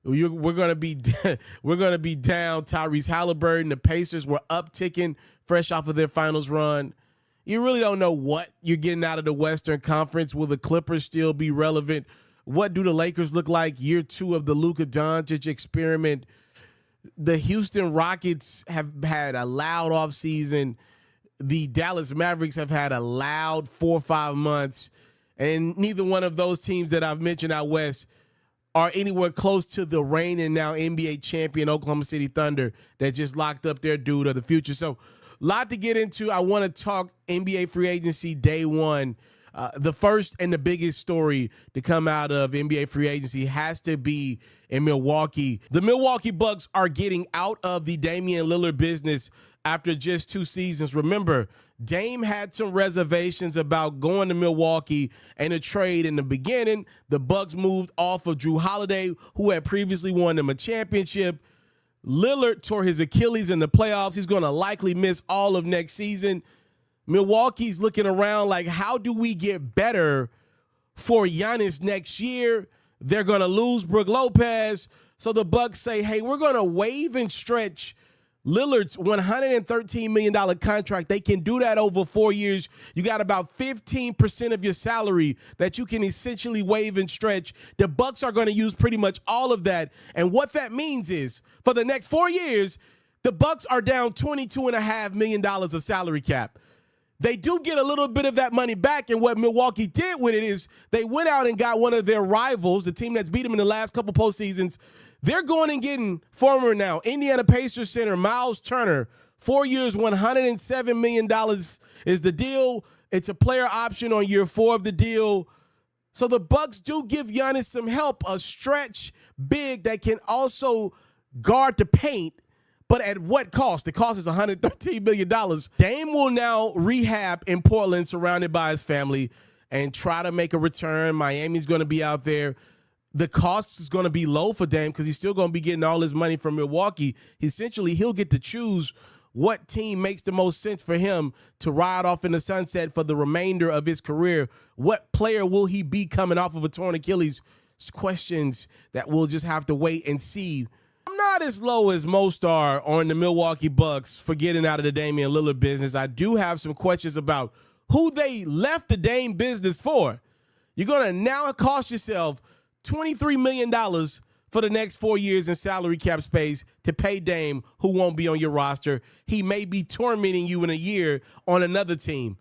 We're gonna be we're gonna be down Tyrese Halliburton. The Pacers were upticking fresh off of their finals run. You really don't know what you're getting out of the Western Conference. Will the Clippers still be relevant? What do the Lakers look like year 2 of the Luka Doncic experiment? The Houston Rockets have had a loud offseason. The Dallas Mavericks have had a loud 4 or 5 months. And neither one of those teams that I've mentioned out west are anywhere close to the reigning now NBA champion Oklahoma City Thunder that just locked up their dude of the future. So a lot to get into. I want to talk NBA free agency day one. The first and the biggest story to come out of NBA free agency has to be in Milwaukee. The Milwaukee Bucks are getting out of the Damian Lillard business after just 2 seasons. Remember, Dame had some reservations about going to Milwaukee and a trade in the beginning. The Bucks moved off of Drew Holiday, who had previously won them a championship. Lillard tore his Achilles in the playoffs. He's going to likely miss all of next season. Milwaukee's looking around like, how do we get better for Giannis next year? They're going to lose Brook Lopez. So the Bucks say, hey, we're going to waive and stretch Lillard's $113 million contract. They can do that over 4 years. You got about 15% of your salary that you can essentially waive and stretch. The Bucks are going to use pretty much all of that. And what that means is for the next 4 years, the Bucks are down $22.5 million of salary cap. They do get a little bit of that money back, and what Milwaukee did with it is they went out and got one of their rivals, the team that's beat them in the last couple postseasons. They're going and getting former now Indiana Pacers center Miles Turner. 4 years, $107 million is the deal. It's a player option on year 4 of the deal. So the Bucks do give Giannis some help, a stretch big that can also guard the paint. But at what cost? The cost is $113 million. Dame will now rehab in Portland, surrounded by his family, and try to make a return. Miami's going to be out there. The cost is going to be low for Dame because he's still going to be getting all his money from Milwaukee. Essentially, he'll get to choose what team makes the most sense for him to ride off in the sunset for the remainder of his career. What player will he be coming off of a torn Achilles? It's questions that we'll just have to wait and see. I'm not as low as most are on the Milwaukee Bucks for getting out of the Damian Lillard business. I do have some questions about who they left the Dame business for. You're going to now cost yourself $23 million for the next 4 years in salary cap space to pay Dame, who won't be on your roster. He may be tormenting you in a year on another team.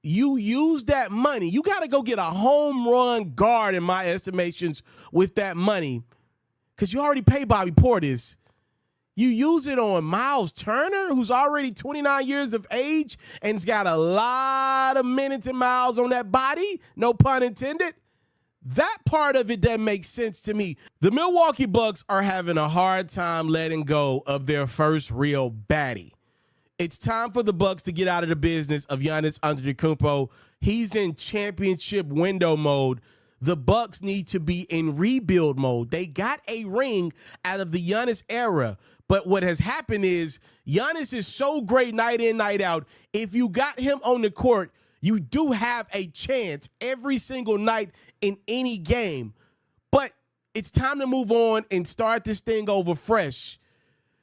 You use that money. You got to go get a home run guard, in my estimations, with that money. Because you already paid Bobby Portis. You use it on Miles Turner, who's already 29 years of age and's got a lot of minutes and miles on that body, no pun intended. That part of it doesn't make sense to me. The Milwaukee Bucks are having a hard time letting go of their first real baddie. It's time for the Bucks to get out of the business of Giannis Antetokounmpo. He's in championship window mode. The Bucks need to be in rebuild mode. They got a ring out of the Giannis era, but what has happened is Giannis is so great night in, night out. If you got him on the court, you do have a chance every single night in any game. But it's time to move on and start this thing over fresh.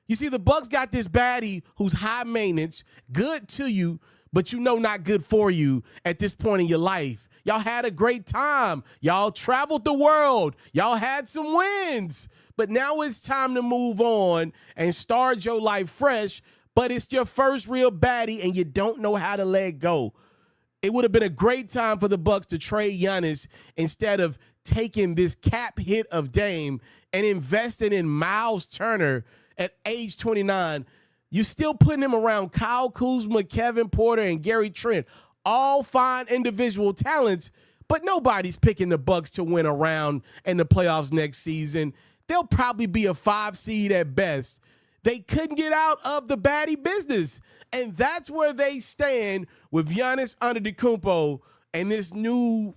You see, the Bucks got this baddie who's high maintenance, good to you, but you know not good for you at this point in your life. Y'all had a great time. Y'all traveled the world. Y'all had some wins. But now it's time to move on and start your life fresh, but it's your first real baddie and you don't know how to let go. It would have been a great time for the Bucks to trade Giannis instead of taking this cap hit of Dame and investing in Miles Turner at age 29. You're still putting him around Kyle Kuzma, Kevin Porter, and Gary Trent. All fine individual talents, but nobody's picking the Bucks to win a round in the playoffs next season. They'll probably be a 5 seed at best. They couldn't get out of the baddie business, and that's where they stand with Giannis Antetokounmpo and this new,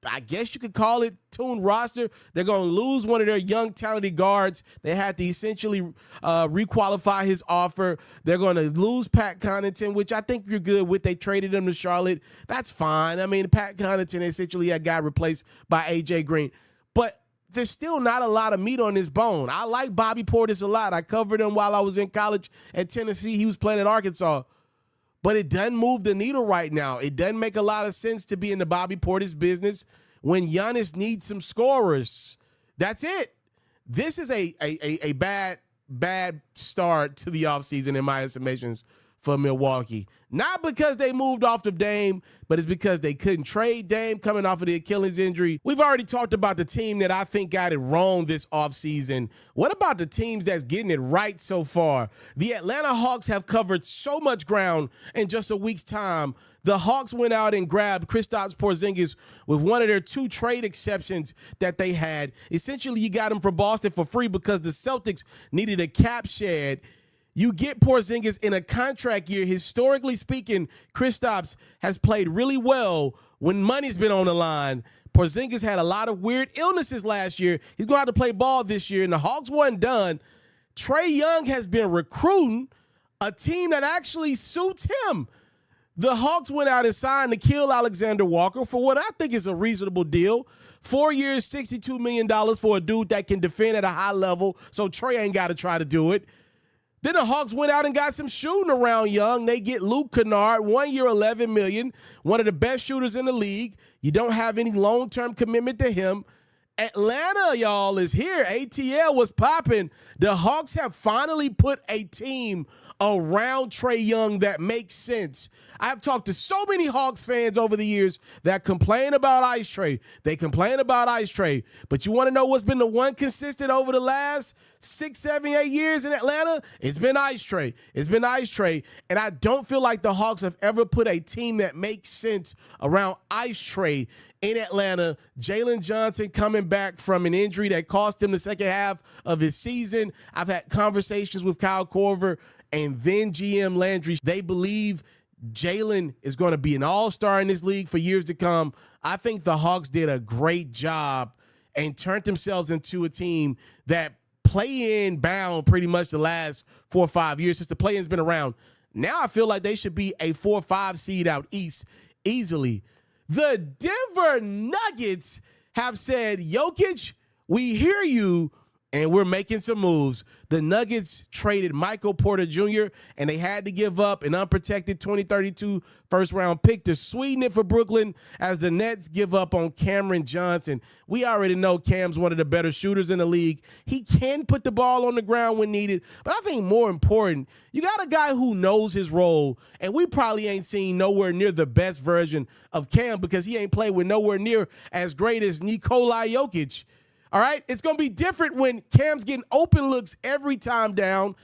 I guess you could call it, tuned roster. They're going to lose one of their young, talented guards. They had to essentially requalify his offer. They're going to lose Pat Connaughton, which I think you're good with. They traded him to Charlotte. That's fine. I mean, Pat Connaughton essentially got replaced by A.J. Green. But there's still not a lot of meat on this bone. I like Bobby Portis a lot. I covered him while I was in college at Tennessee. He was playing at Arkansas. But it doesn't move the needle right now. It doesn't make a lot of sense to be in the Bobby Portis business when Giannis needs some scorers. That's it. This is a bad start to the offseason in my estimations for Milwaukee. Not because they moved off of Dame, but it's because they couldn't trade Dame coming off of the Achilles injury. We've already talked about the team that I think got it wrong this offseason. What about the teams that's getting it right so far? The Atlanta Hawks have covered so much ground in just a week's time. The Hawks went out and grabbed Kristaps Porzingis with one of their 2 trade exceptions that they had. Essentially, you got him from Boston for free because the Celtics needed a cap shed. You get Porzingis in a contract year. Historically speaking, Kristaps has played really well when money's been on the line. Porzingis had a lot of weird illnesses last year. He's going to have to play ball this year, and the Hawks wasn't done. Trae Young has been recruiting a team that actually suits him. The Hawks went out and signed Nickeil Alexander-Walker for what I think is a reasonable deal. 4 years, $62 million for a dude that can defend at a high level, so Trae ain't got to try to do it. Then the Hawks went out and got some shooting around Young. They get Luke Kennard, 1 year, $11 million, one of the best shooters in the league. You don't have any long-term commitment to him. Atlanta, y'all, is here. ATL was popping. The Hawks have finally put a team around Trae Young that makes sense. I've talked to so many Hawks fans over the years that complain about Ice Trae. They complain about Ice Trae. But you want to know what's been the one consistent over the last 6, 7, 8 years in Atlanta? It's been Ice Trae. It's been Ice Trae. And I don't feel like the Hawks have ever put a team that makes sense around Ice Trae in Atlanta. Jalen Johnson coming back from an injury that cost him the second half of his season. I've had conversations with Kyle Korver and then GM Landry. They believe Jalen is going to be an all-star in this league for years to come. I think the Hawks did a great job and turned themselves into a team that play-in bound pretty much the last 4 or 5 years since the play-in's been around. Now I feel like they should be a 4 or 5 seed out east easily. The Denver Nuggets have said, Jokic, we hear you, and we're making some moves. The Nuggets traded Michael Porter Jr., and they had to give up an unprotected 2032 first-round pick to sweeten it for Brooklyn as the Nets give up on Cameron Johnson. We already know Cam's one of the better shooters in the league. He can put the ball on the ground when needed, but I think more important, you got a guy who knows his role, and we probably ain't seen nowhere near the best version of Cam because he ain't played with nowhere near as great as Nikola Jokic. All right, it's going to be different when Cam's getting open looks every time down.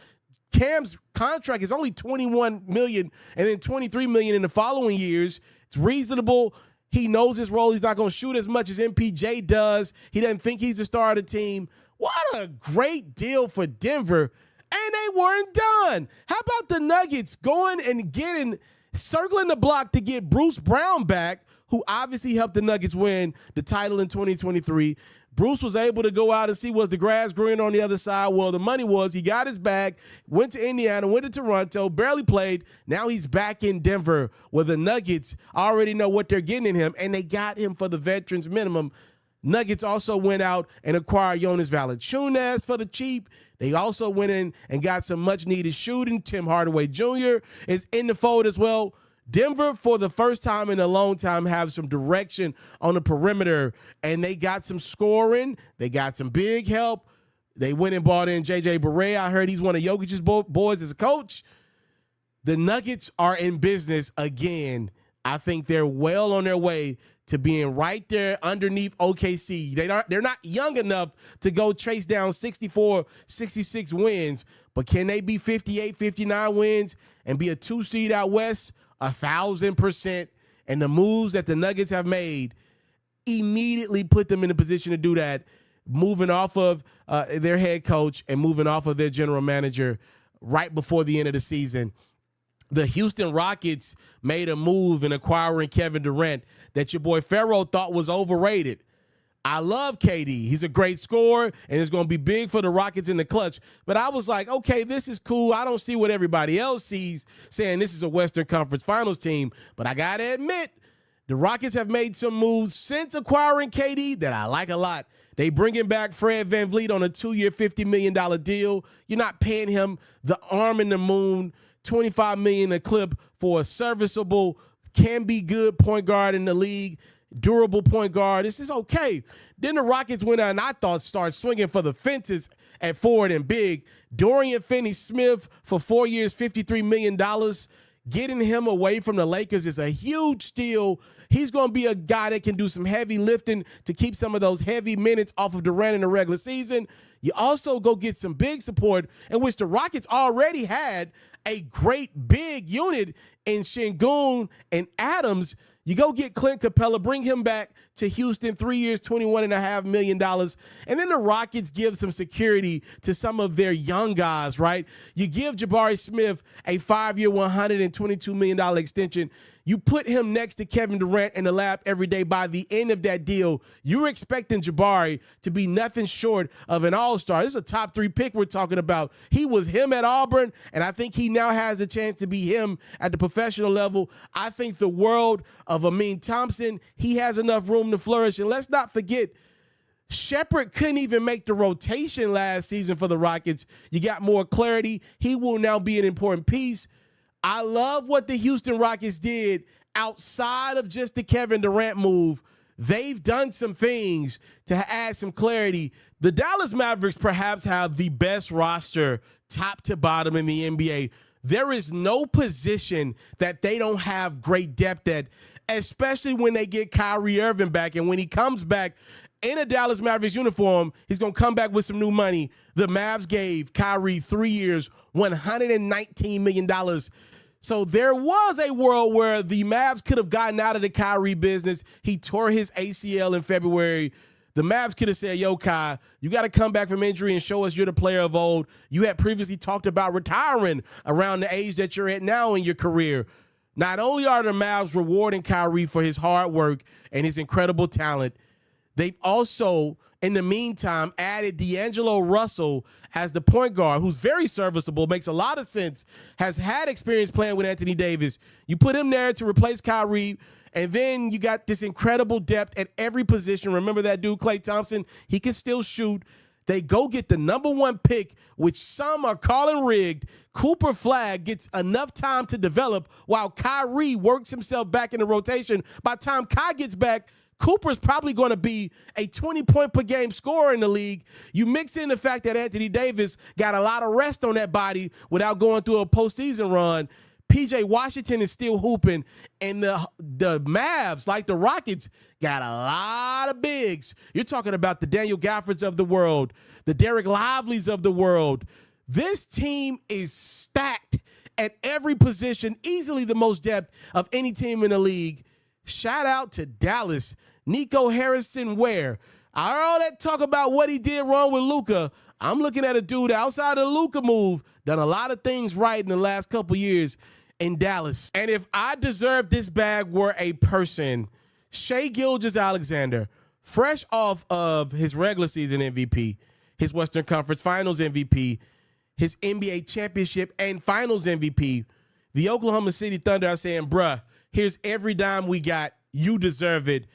Cam's contract is only $21 million and then $23 million in the following years. It's reasonable. He knows his role. He's not going to shoot as much as MPJ does. He doesn't think he's the star of the team. What a great deal for Denver. And they weren't done. How about the Nuggets going and circling the block to get Bruce Brown back, who obviously helped the Nuggets win the title in 2023. Bruce was able to go out and see was the grass green on the other side. Well, the money was he got his bag, went to Indiana, went to Toronto, barely played. Now he's back in Denver where the Nuggets already know what they're getting in him, and they got him for the veterans minimum. Nuggets also went out and acquired Jonas Valanciunas for the cheap. They also went in and got some much-needed shooting. Tim Hardaway Jr. is in the fold as well. Denver, for the first time in a long time, have some direction on the perimeter, and they got some scoring. They got some big help. They went and bought in J.J. Barea. I heard he's one of Jokic's boys as a coach. The Nuggets are in business again. I think they're well on their way to being right there underneath OKC. They're not young enough to go chase down 64, 66 wins, but can they be 58, 59 wins and be a 2 seed out west? 1,000%. And the moves that the Nuggets have made immediately put them in a position to do that, moving off of their head coach and moving off of their general manager right before the end of the season. The Houston Rockets made a move in acquiring Kevin Durant that your boy Ferro thought was overrated. I love KD. He's a great scorer, and it's going to be big for the Rockets in the clutch. But I was like, okay, this is cool. I don't see what everybody else sees, saying this is a Western Conference Finals team. But I got to admit, the Rockets have made some moves since acquiring KD that I like a lot. They bringing back Fred VanVleet on a 2-year, $50 million deal. You're not paying him the arm in the moon, $25 million a clip for a serviceable, can be good point guard in the league, durable point guard. This is okay. Then the Rockets went out and I thought start swinging for the fences at forward and big. Dorian Finney-Smith for 4 years, $53 million. Getting him away from the Lakers is a huge steal. He's going to be a guy that can do some heavy lifting to keep some of those heavy minutes off of Durant in the regular season. You also go get some big support, in which the Rockets already had a great big unit in Şengün and Adams. You go get Clint Capella, bring him back to Houston, 3 years, $21.5 million. And then the Rockets give some security to some of their young guys, right? You give Jabari Smith a 5-year, $122 million extension. You put him next to Kevin Durant in the lab every day. By the end of that deal, you're expecting Jabari to be nothing short of an all-star. This is a top 3 pick we're talking about. He was him at Auburn, and I think he now has a chance to be him at the professional level. I think the world of Amin Thompson, he has enough room to flourish. And let's not forget, Shepherd couldn't even make the rotation last season for the Rockets. You got more clarity. He will now be an important piece. I love what the Houston Rockets did outside of just the Kevin Durant move. They've done some things to add some clarity. The Dallas Mavericks perhaps have the best roster top to bottom in the NBA. There is no position that they don't have great depth at, especially when they get Kyrie Irving back. And when he comes back in a Dallas Mavericks uniform, he's going to come back with some new money. The Mavs gave Kyrie 3 years, $119 million. So there was a world where the Mavs could have gotten out of the Kyrie business. He tore his ACL in February. The Mavs could have said, yo, Kai, you got to come back from injury and show us you're the player of old. You had previously talked about retiring around the age that you're at now in your career. Not only are the Mavs rewarding Kyrie for his hard work and his incredible talent, they've also, in the meantime, added D'Angelo Russell as the point guard, who's very serviceable, makes a lot of sense, has had experience playing with Anthony Davis. You put him there to replace Kyrie, and then you got this incredible depth at every position. Remember that dude, Klay Thompson? He can still shoot. They go get the #1 pick, which some are calling rigged. Cooper Flagg gets enough time to develop while Kyrie works himself back in the rotation. By the time Kai gets back, Cooper's probably going to be a 20-point-per-game scorer in the league. You mix in the fact that Anthony Davis got a lot of rest on that body without going through a postseason run. P.J. Washington is still hooping, and the Mavs, like the Rockets, got a lot of bigs. You're talking about the Daniel Gaffords of the world, the Derek Liveleys of the world. This team is stacked at every position, easily the most depth of any team in the league. Shout out to Dallas. Nico Harrison-Ware. All that talk about what he did wrong with Luka, I'm looking at a dude outside of the Luka move, done a lot of things right in the last couple years in Dallas. And if I deserved this bag were a person, Shai Gilgeous-Alexander, fresh off of his regular season MVP, his Western Conference Finals MVP, his NBA championship and Finals MVP, the Oklahoma City Thunder are saying, bruh, here's every dime we got. You deserve it.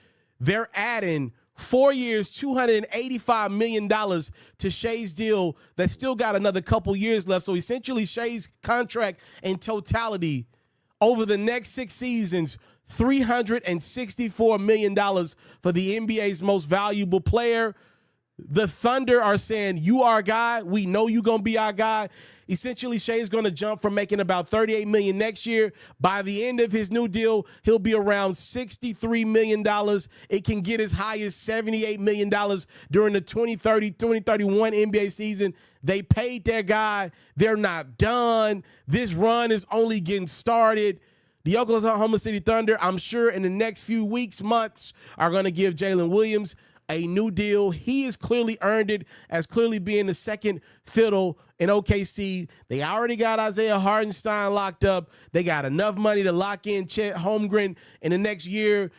They're adding 4 years, $285 million to Shai's deal that still got another couple years left. So essentially Shai's contract in totality over the next 6 seasons, $364 million for the NBA's most valuable player. The Thunder are saying, you are our guy. We know you're going to be our guy. Essentially, Shai's going to jump from making about $38 million next year. By the end of his new deal, he'll be around $63 million. It can get as high as $78 million during the 2030-2031 NBA season. They paid their guy. They're not done. This run is only getting started. The Oklahoma City Thunder, I'm sure in the next few weeks, months, are going to give Jalen Williams a new deal. He has clearly earned it as clearly being the second fiddle in OKC. They already got Isaiah Hardenstein locked up. They got enough money to lock in Chet Holmgren in the next year.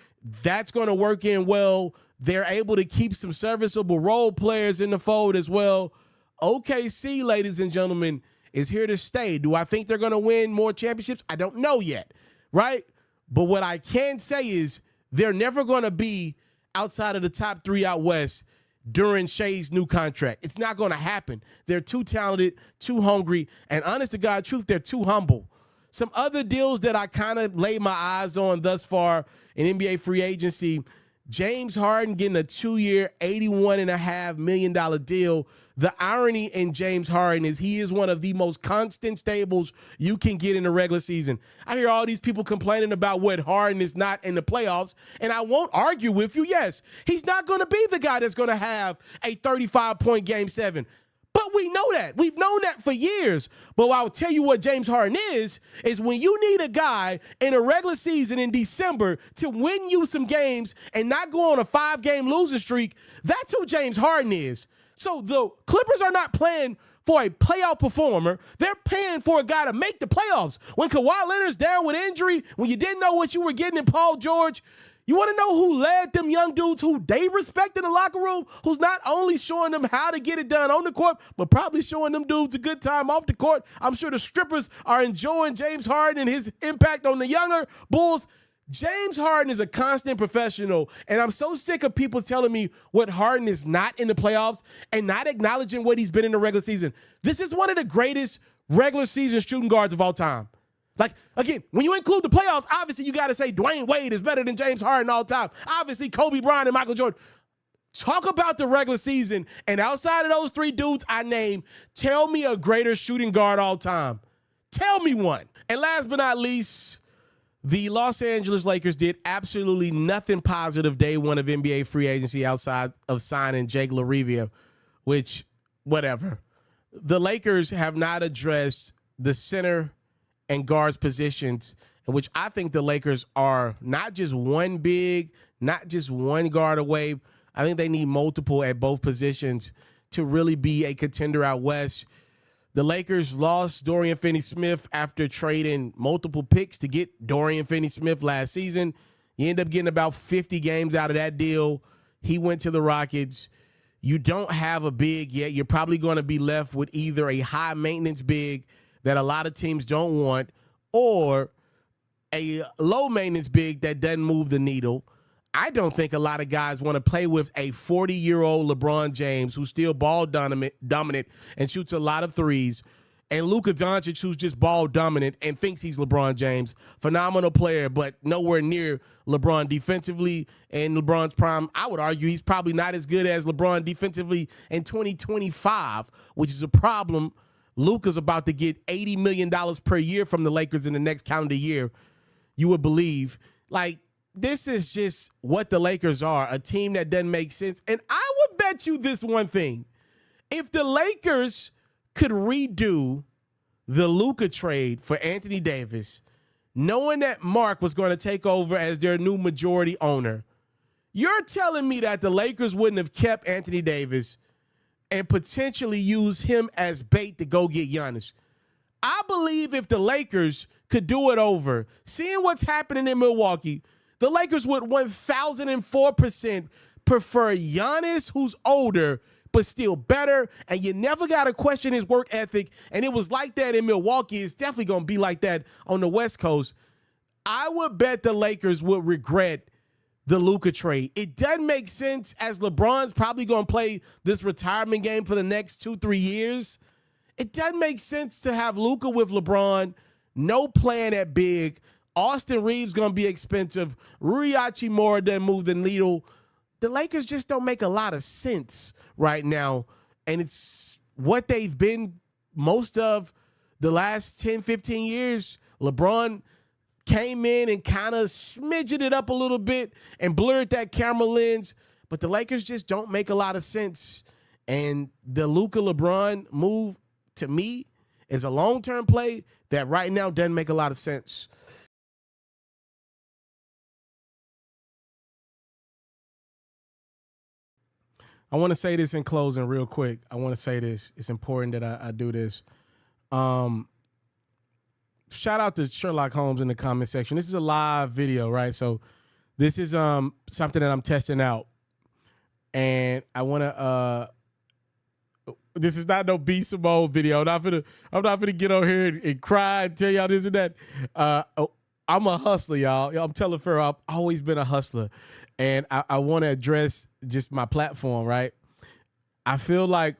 That's going to work in well. They're able to keep some serviceable role players in the fold as well. OKC, ladies and gentlemen, is here to stay. Do I think they're going to win more championships? I don't know yet, right? But what I can say is they're never going to be outside of the top 3 out west. during Shea's new contract. It's not going to happen. They're too talented, too hungry, and honest to God truth, they're too humble. Some other deals that I kind of laid my eyes on thus far in NBA free agency, James Harden getting a 2-year, $81.5 million deal. The irony in James Harden is he is one of the most constant stables you can get in the regular season. I hear all these people complaining about what Harden is not in the playoffs, and I won't argue with you. Yes, he's not going to be the guy that's going to have a 35-point Game 7. But we know that. We've known that for years. But I'll tell you what James Harden is when you need a guy in a regular season in December to win you some games and not go on a 5-game losing streak, that's who James Harden is. So the Clippers are not playing for a playoff performer. They're paying for a guy to make the playoffs. When Kawhi Leonard's down with injury, when you didn't know what you were getting in Paul George, you want to know who led them young dudes who they respect in the locker room, who's not only showing them how to get it done on the court, but probably showing them dudes a good time off the court. I'm sure the strippers are enjoying James Harden and his impact on the younger Bulls. James Harden is a constant professional, and I'm so sick of people telling me what Harden is not in the playoffs and not acknowledging what he's been in the regular season. This is one of the greatest regular season shooting guards of all time. Like, again, when you include the playoffs, obviously you got to say Dwayne Wade is better than James Harden all time. Obviously, Kobe Bryant and Michael Jordan. Talk about the regular season, and outside of those three dudes I named, tell me a greater shooting guard all time. Tell me one. And last but not least, the Los Angeles Lakers did absolutely nothing positive day one of NBA free agency outside of signing Jake LaRivia, which, whatever. The Lakers have not addressed the center and guards positions, in which I think the Lakers are not just one big, not just one guard away. I think they need multiple at both positions to really be a contender out west. The Lakers lost Dorian Finney-Smith after trading multiple picks to get Dorian Finney-Smith last season. You end up getting about 50 games out of that deal. He went to the Rockets. You don't have a big yet. You're probably going to be left with either a high-maintenance big that a lot of teams don't want or a low-maintenance big that doesn't move the needle. I don't think a lot of guys want to play with a 40-year-old LeBron James who's still ball dominant and shoots a lot of threes, and Luka Doncic who's just ball dominant and thinks he's LeBron James. Phenomenal player, but nowhere near LeBron defensively. In LeBron's prime, I would argue he's probably not as good as LeBron defensively in 2025, which is a problem. Luka's about to get $80 million per year from the Lakers in the next calendar year, you would believe. Like, this is just what the Lakers are, a team that doesn't make sense. And I would bet you this one thing. If the Lakers could redo the Luka trade for Anthony Davis, knowing that Mark was going to take over as their new majority owner, you're telling me that the Lakers wouldn't have kept Anthony Davis and potentially use him as bait to go get Giannis? I believe if the Lakers could do it over, seeing what's happening in Milwaukee, the Lakers would 1,004% prefer Giannis, who's older, but still better, and you never got to question his work ethic, and it was like that in Milwaukee. It's definitely going to be like that on the West Coast. I would bet the Lakers would regret the Luka trade. It doesn't make sense as LeBron's probably going to play this retirement game for the next 2-3 years. It doesn't make sense to have Luka with LeBron, no plan at big. Austin Reeves going to be expensive. Rui Hachimura doesn't move the needle. The Lakers just don't make a lot of sense right now, and it's what they've been most of the last 10, 15 years. LeBron came in and kind of smidgeted it up a little bit and blurred that camera lens, but the Lakers just don't make a lot of sense. And the Luka LeBron move, to me, is a long-term play that right now doesn't make a lot of sense. I want to say this in closing real quick. I want to say this. It's important that I do this. Shout out to Sherlock Holmes in the comment section. This is a live video, right? So this is something that I'm testing out. And I want to this is not no B Simone video. I'm not gonna get on here and cry and tell y'all this and that. I'm a hustler, y'all. I'm Taliaferro. I've always been a hustler. And I want to address just my platform, right? I feel like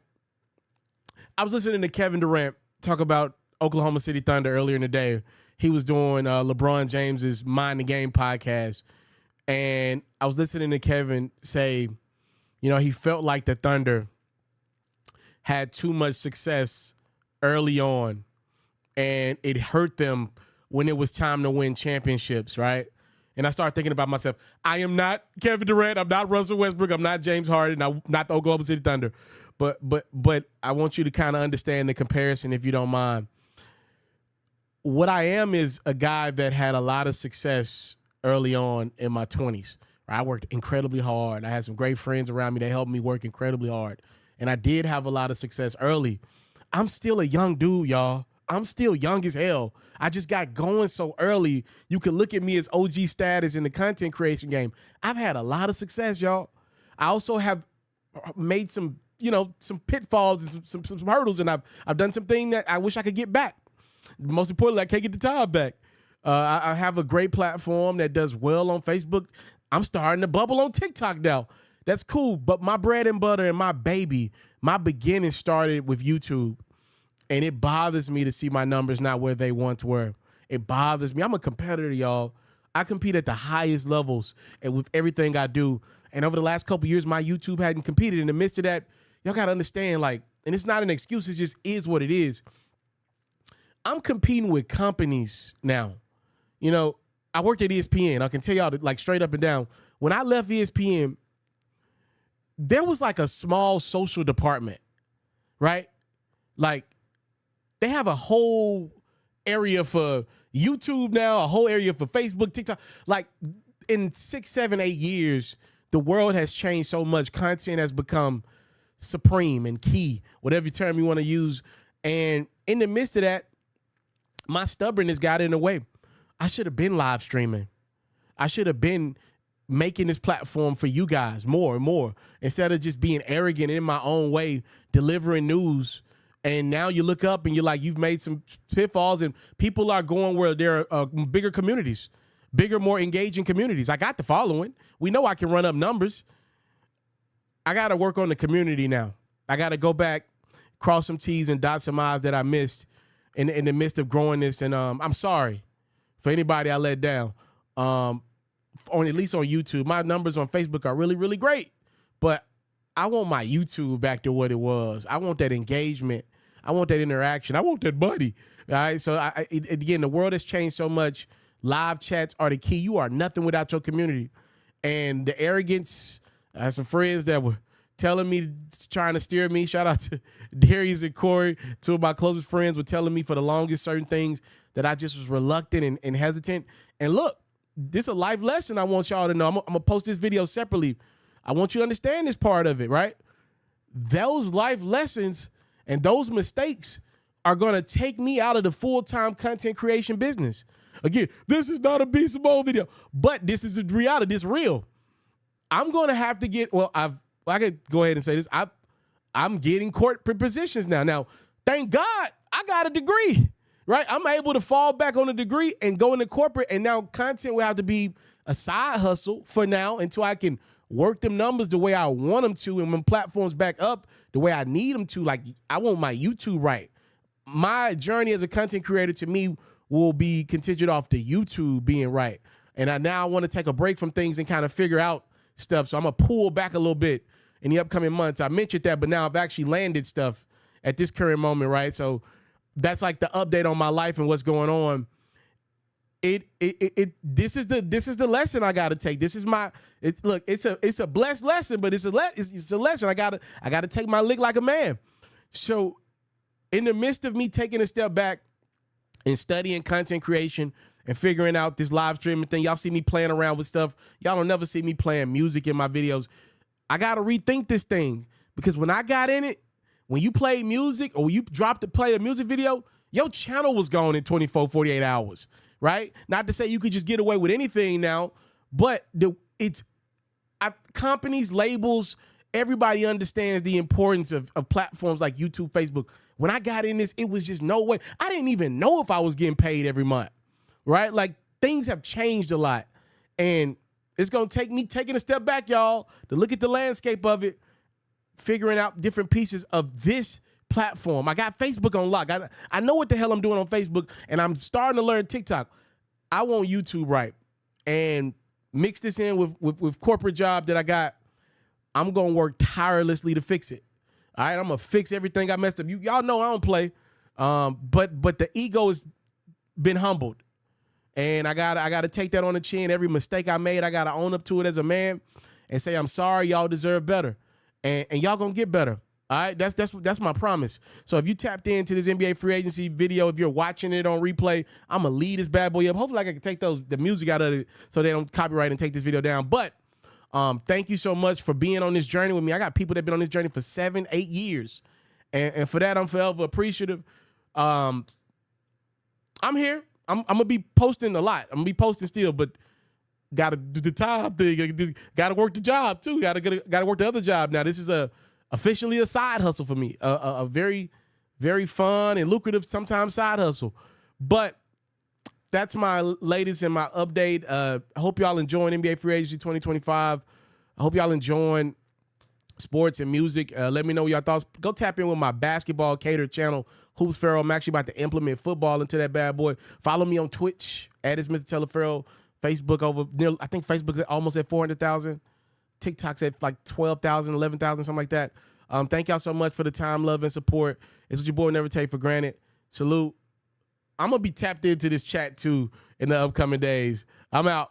I was listening to Kevin Durant talk about Oklahoma City Thunder earlier in the day. He was doing LeBron James's Mind the Game podcast. And I was listening to Kevin say, he felt like the Thunder had too much success early on, and it hurt them when it was time to win championships, right? And I started thinking about myself. I am not Kevin Durant. I'm not Russell Westbrook. I'm not James Harden. I'm not the Oklahoma City Thunder. But I want you to kind of understand the comparison, if you don't mind. What I am is a guy that had a lot of success early on in my 20s. I worked incredibly hard. I had some great friends around me that helped me work incredibly hard. And I did have a lot of success early. I'm still a young dude, y'all. I'm still young as hell. I just got going so early. You can look at me as OG status in the content creation game. I've had a lot of success, y'all. I also have made some pitfalls and some hurdles, and I've done something that I wish I could get back. Most importantly, I can't get the time back. I have a great platform that does well on Facebook. I'm starting to bubble on TikTok now. That's cool, but my bread and butter and my baby, my beginning started with YouTube, and it bothers me to see my numbers not where they once were. It bothers me. I'm a competitor, y'all. I compete at the highest levels and with everything I do, and over the last couple of years, my YouTube hadn't competed. In the midst of that, y'all got to understand, and it's not an excuse. It just is what it is. I'm competing with companies now. I worked at ESPN. I can tell y'all straight up and down. When I left ESPN, there was a small social department, right? They have a whole area for YouTube now, a whole area for Facebook, TikTok. In 6, 7, 8 years, the world has changed so much. Content has become supreme and key, whatever term you want to use. And in the midst of that, my stubbornness got in the way. I should have been live streaming. I should have been making this platform for you guys more and more instead of just being arrogant in my own way, delivering news. And now you look up and you've made some pitfalls, and people are going where there are bigger communities, bigger, more engaging communities. I got the following. We know I can run up numbers. I got to work on the community now. I got to go back, cross some T's and dot some I's that I missed in the midst of growing this. And I'm sorry for anybody I let down. At least on YouTube. My numbers on Facebook are really, really great. But I want my YouTube back to what it was. I want that engagement. I want that interaction. I want that money. All right. So again, the world has changed so much. Live chats are the key. You are nothing without your community. And the arrogance, I had some friends that were telling me, trying to steer me. Shout out to Darius and Corey. Two of my closest friends were telling me for the longest certain things that I just was reluctant and hesitant. And look, this is a life lesson I want y'all to know. I'm going to post this video separately. I want you to understand this part of it, right? Those life lessons and those mistakes are going to take me out of the full-time content creation business. Again, this is not a Beast Mode video, but this is the reality. This is real. I'm going to have to get, I could go ahead and say this. I'm getting corporate positions now. Now, thank God I got a degree, right? I'm able to fall back on a degree and go into corporate, and now content will have to be a side hustle for now until I can work them numbers the way I want them to, and when platforms back up the way I need them to. I want my YouTube right. My journey as a content creator, to me, will be contingent off the YouTube being right. And I want to take a break from things and kind of figure out stuff. So I'm going to pull back a little bit in the upcoming months. I mentioned that, but now I've actually landed stuff at this current moment, right? So that's the update on my life and what's going on. This is the lesson I got to take. This is it's a blessed lesson, but it's a lesson. I gotta take my lick like a man. So in the midst of me taking a step back and studying content creation and figuring out this live streaming thing, y'all see me playing around with stuff. Y'all don't never see me playing music in my videos. I gotta rethink this thing, because when I got in it, when you play music or you dropped to play a music video, your channel was gone in 24, 48 hours. Right? Not to say you could just get away with anything now, but companies, labels, everybody understands the importance of platforms like YouTube, Facebook. When I got in this, it was just no way. I didn't even know if I was getting paid every month, right? Things have changed a lot, and it's going to take me taking a step back, y'all, to look at the landscape of it, figuring out different pieces of this platform. I got Facebook on lock. I know what the hell I'm doing on Facebook, and I'm starting to learn TikTok. I want YouTube right, and mix this in with corporate job that I got. I'm gonna work tirelessly to fix it. All right, I'm gonna fix everything I messed up. Y'all know I don't play, but the ego has been humbled, and I gotta take that on the chin. Every mistake I made, I gotta own up to it as a man and say I'm sorry. Y'all deserve better, and y'all gonna get better. All right, that's my promise. So if you tapped into this NBA free agency video, if you're watching it on replay, I'm gonna lead this bad boy up. Hopefully, I can take the music out of it so they don't copyright and take this video down. But thank you so much for being on this journey with me. I got people that have been on this journey for 7, 8 years, and for that I'm forever appreciative. I'm here. I'm gonna be posting a lot. I'm gonna be posting still, but gotta do the time thing. Gotta work the job too. Gotta work the other job. Now this is officially a side hustle for me, a very, very fun and lucrative sometimes side hustle. But that's my latest and my update. I hope y'all enjoying NBA Free Agency 2025. I hope y'all enjoying sports and music. Let me know y'all thoughts. Go tap in with my basketball catered channel, Hoops Pharaoh. I'm actually about to implement football into that bad boy. Follow me on Twitch, @Mr.Taliaferro. Facebook I think Facebook's almost at 400,000. TikTok's at like 12,000, 11,000, something like that. Thank y'all so much for the time, love, and support. It's what your boy never take for granted. Salute. I'm going to be tapped into this chat too in the upcoming days. I'm out.